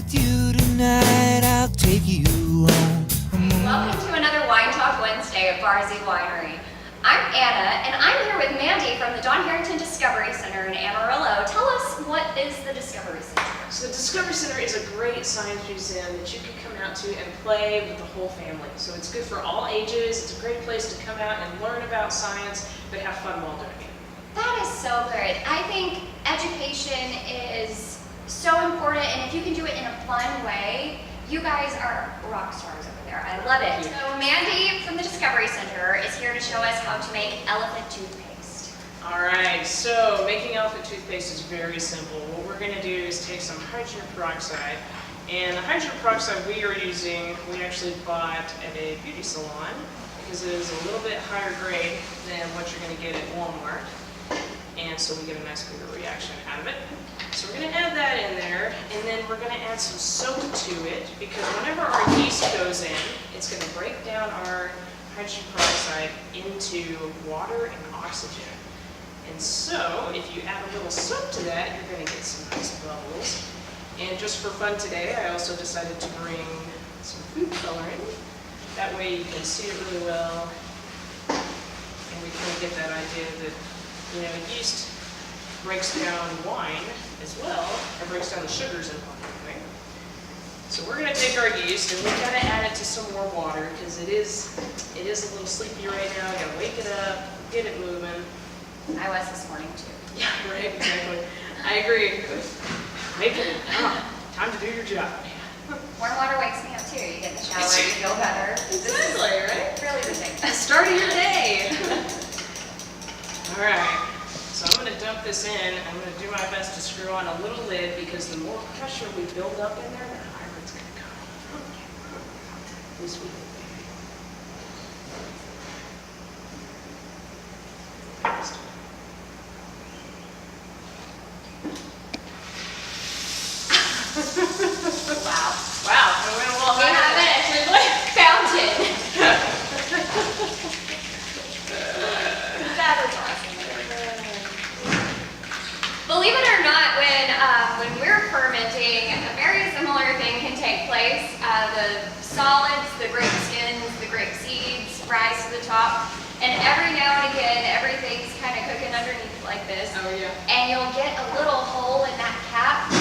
with you tonight, I'll take you home. Welcome to another Wine Talk Wednesday at Barzy Winery. I'm Anna, and I'm here with Mandy from the Don Harrington Discovery Center in Amarillo. Tell us, what is the Discovery Center? So the Discovery Center is a great science museum that you can come out to and play with the whole family. So it's good for all ages. It's a great place to come out and learn about science, but have fun while doing it. That is so good. I think education is so important, and if you can do it in a fun way, you guys are rock stars over there. I love it. So Mandy from the Discovery Center is here to show us how to make elephant toothpaste. All right, so making elephant toothpaste is very simple. What we're going to do is take some hydrogen peroxide, and the hydrogen peroxide we are using, we actually bought at a beauty salon because it is a little bit higher grade than what you're going to get at Walmart, and so we get a nice bigger reaction out of it. So we're going to add that in there, and then we're going to add some soap to it, because whenever our yeast goes in, it's going to break down our hydrogen peroxide into water and oxygen. And so, if you add a little soap to that, you're going to get some nice bubbles. And just for fun today, I also decided to bring some food coloring. That way you can see it really well, and we kind of get that idea that, you know, yeast breaks down wine as well, or breaks down the sugars in wine, right? So we're going to take our yeast and we got to add it to some more water, because it is a little sleepy right now. Got to wake it up, get it moving. I was this morning too. Yeah, right, exactly. I agree. Make it time to do your job. Warm water wakes me up too. You get in the shower, you feel better. Exactly, right? Really the same. The start of your day. All right. So I'm going to dump this in. I'm going to do my best to screw on a little lid, because the more pressure we build up in there, the higher it's going to go. This will Wow. Wow, we went a little We higher. have it actually fountain. That was awesome. Believe it or not, when we're fermenting, a very similar thing can take place. The solids, the grape skins, the grape seeds rise to the top, and every now and again, everything's kind of cooking underneath like this. Oh, yeah. And you'll get a little hole in that cap,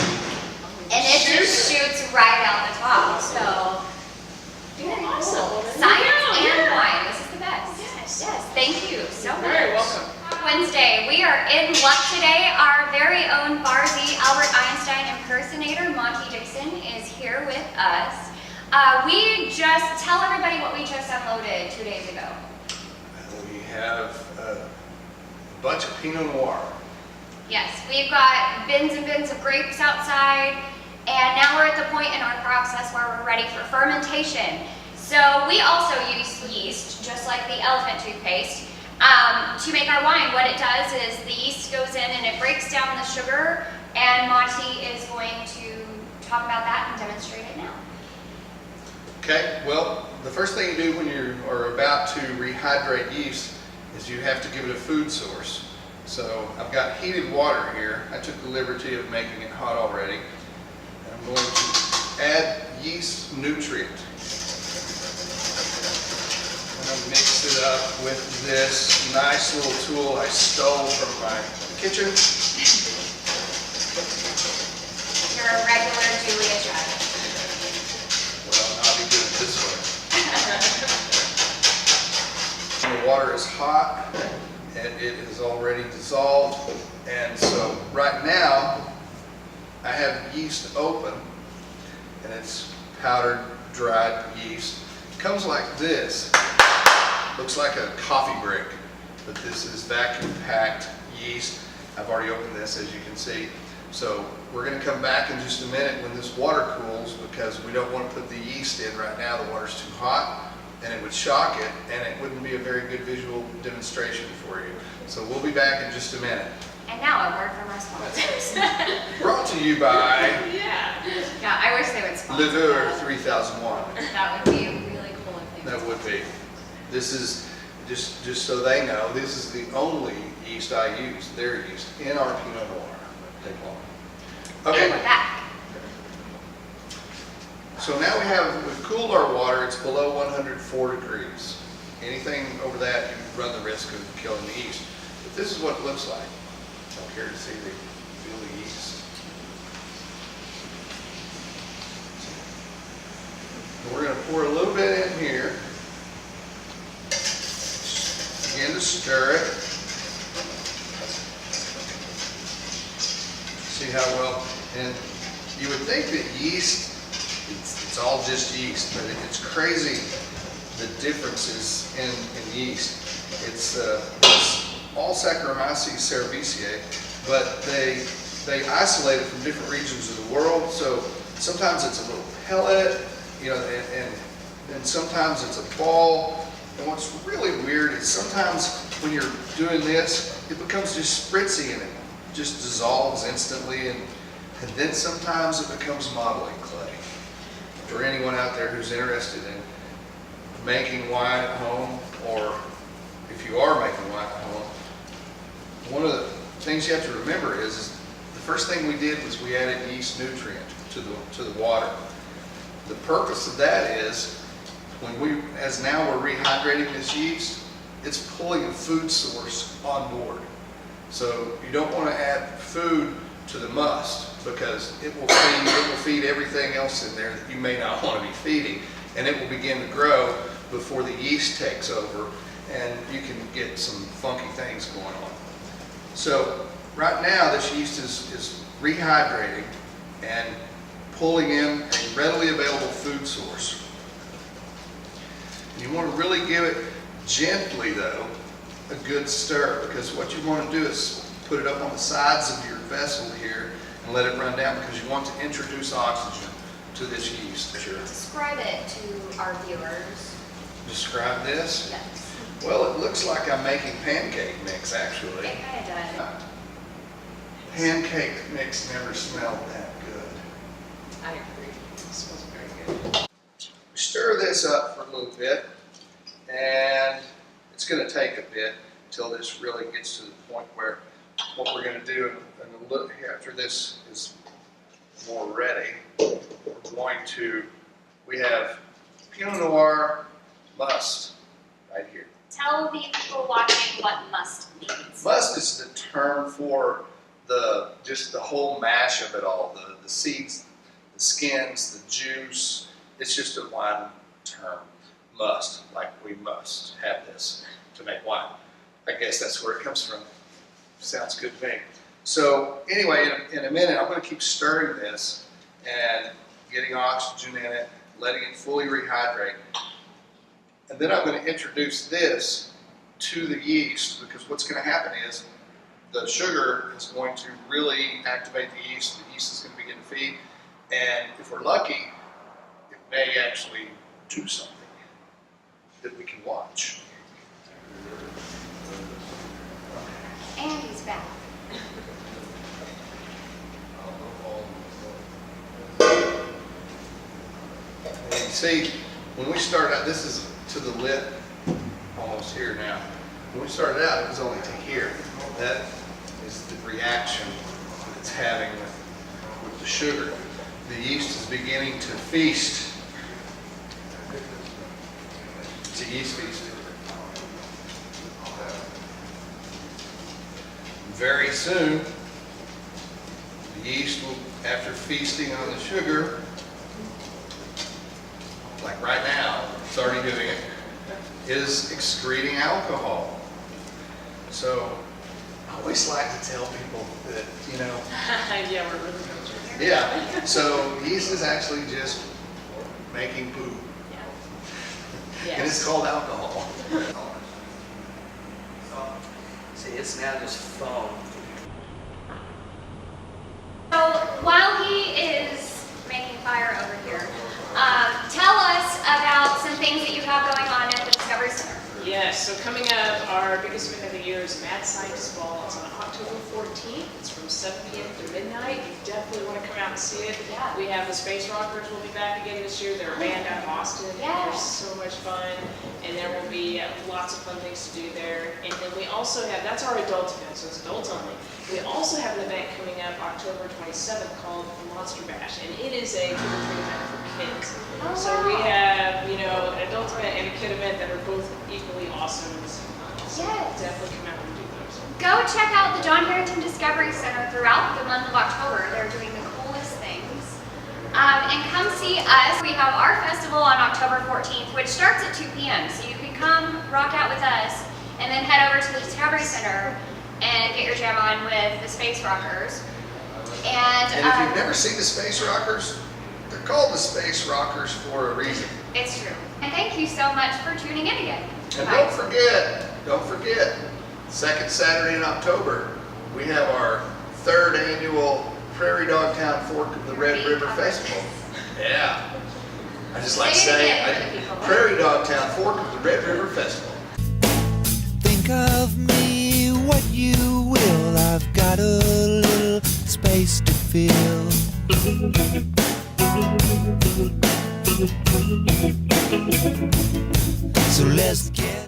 and it just Shoot. shoots right out the top. So, very Awesome. cool. Well, there you Science go. and Yeah. wine. This is the best. Yes. Yes. Thank you so much. You're very welcome. Wednesday, we are in luck today. Our very own Barzy Albert Einstein impersonator, Monty Dixon, is here with us. We just tell everybody what we just unloaded 2 days ago. We have a bunch of Pinot Noir. Yes, we've got bins and bins of grapes outside, and now we're at the point in our process where we're ready for fermentation. So we also use yeast, just like the elephant toothpaste, to make our wine. What it does is the yeast goes in and it breaks down the sugar, and Monty is going to talk about that and demonstrate it now. Okay, well, the first thing you do when you are about to rehydrate yeast is you have to give it a food source. So I've got heated water here. I took the liberty of making it hot already. And I'm going to add yeast nutrient. I'm going to mix it up with this nice little tool I stole from my kitchen. You're a regular Julia Child. Well, I'll be doing it this way. The water is hot and it is already dissolved, and so right now I have yeast open, and it's powdered dried yeast. It comes like this. Looks like a coffee brick, but this is vacuum packed yeast. I've already opened this, as you can see. So we're going to come back in just a minute when this water cools, because we don't want to put the yeast in right now. The water's too hot and it would shock it, and it wouldn't be a very good visual demonstration for you. So we'll be back in just a minute. And now a word from our sponsors. Brought to you by Yeah. Yeah, I wish they would sponsor Liveur that. 3001. That would be really cool if they That would be. This is, just so they know, this is the only yeast I use, their yeast, in our Pinot Noir. Take long. And Okay. we're back. So now we've cooled our water, it's below 104 degrees. Anything over that, you run the risk of killing the yeast. But this is what it looks like. Don't care to see feel the yeast. And we're going to pour a little bit in here. Begin to stir it. See how well, and you would think that yeast, it's all just yeast, but it's crazy the differences in yeast. It's all Saccharomyces cerevisiae, but they isolate it from different regions of the world. So sometimes it's a little pellet, you know, and sometimes it's a ball. And what's really weird is sometimes when you're doing this, it becomes just spritzy and it just dissolves instantly. And then sometimes it becomes modeling clay. For anyone out there who's interested in making wine at home, or if you are making wine at home, one of the things you have to remember is the first thing we did was we added yeast nutrient to the water. The purpose of that is as now we're rehydrating this yeast, it's pulling a food source on board. So you don't want to add food to the must, because it will feed everything else in there that you may not want to be feeding, and it will begin to grow before the yeast takes over, and you can get some funky things going on. So right now this yeast is rehydrating and pulling in a readily available food source. You want to really give it gently though a good stir, because what you want to do is put it up on the sides of your vessel here and let it run down, because you want to introduce oxygen to this yeast. Sure. Describe it to our viewers. Describe this? Yes. Well, it looks like I'm making pancake mix actually. It kind of does. Pancake mix never smelled that good. I agree. It smells very good. We stir this up for a little bit, and it's going to take a bit until this really gets to the point where what we're going to do, and look after this is more ready, we have Pinot Noir must right here. Tell the people watching what must means. Must is the term for just the whole mash of it all, the seeds, the skins, the juice. It's just a wine term. Must, like we must have this to make wine. I guess that's where it comes from. Sounds good to me. So anyway, in a minute, I'm going to keep stirring this and getting oxygen in it, letting it fully rehydrate. And then I'm going to introduce this to the yeast, because what's going to happen is the sugar is going to really activate the yeast. The yeast is going to begin to feed. And if we're lucky, it may actually do something that we can watch. And he's back. And you see, when we started out, this is to the lip, almost here now. When we started out, it was only to here. That is the reaction that it's having with the sugar. The yeast is beginning to feast. It's a yeast feast. Very soon, the yeast will, after feasting on the sugar, like right now, it's already doing it, is excreting alcohol. So I always like to tell people that, you know, Yeah, we're really good. yeah, so yeast is actually just making poo. Yes. And it's called alcohol. See, it's now just foam. So while he is making fire over here, tell us about some things that you have going on at the Discovery Center. Yes, so coming up, our biggest event of the year is Mad Scientist Ball. It's on October 14th. It's from 7 p.m. to midnight. You definitely want to come out and see it. Yeah. We have the Space Rockers will be back again this year. They're a band out of Austin. Yeah. They're so much fun. And there will be lots of fun things to do there. And then we also have, that's our adult event, so it's adults only. We also have an event coming up October 27th called Monster Bash. And it is a trick-or-treat event for kids. events. Oh, So we wow. have, you know, an adult event and a kid event that are both equally awesome. So Yes. definitely come out and do those. Go check out the John Harrington Discovery Center throughout the month of October. They're doing the coolest things. And come see us. We have our festival on October 14th, which starts at 2 p.m. So you can come rock out with us and then head over to the Discovery Center and get your jam on with the Space Rockers. And And if you've never seen the Space Rockers, they're called the Space Rockers for a reason. it's true. And thank you so much for tuning in again. And Bye. don't forget, second Saturday in October, we have our third annual Prairie Dog Town Fork of the Red River Festival. Yeah. I just like Say it saying, again for the people. Prairie Dog Town Fork of the Red River Festival. Think of me what you will. I've got a little space to fill. So let's get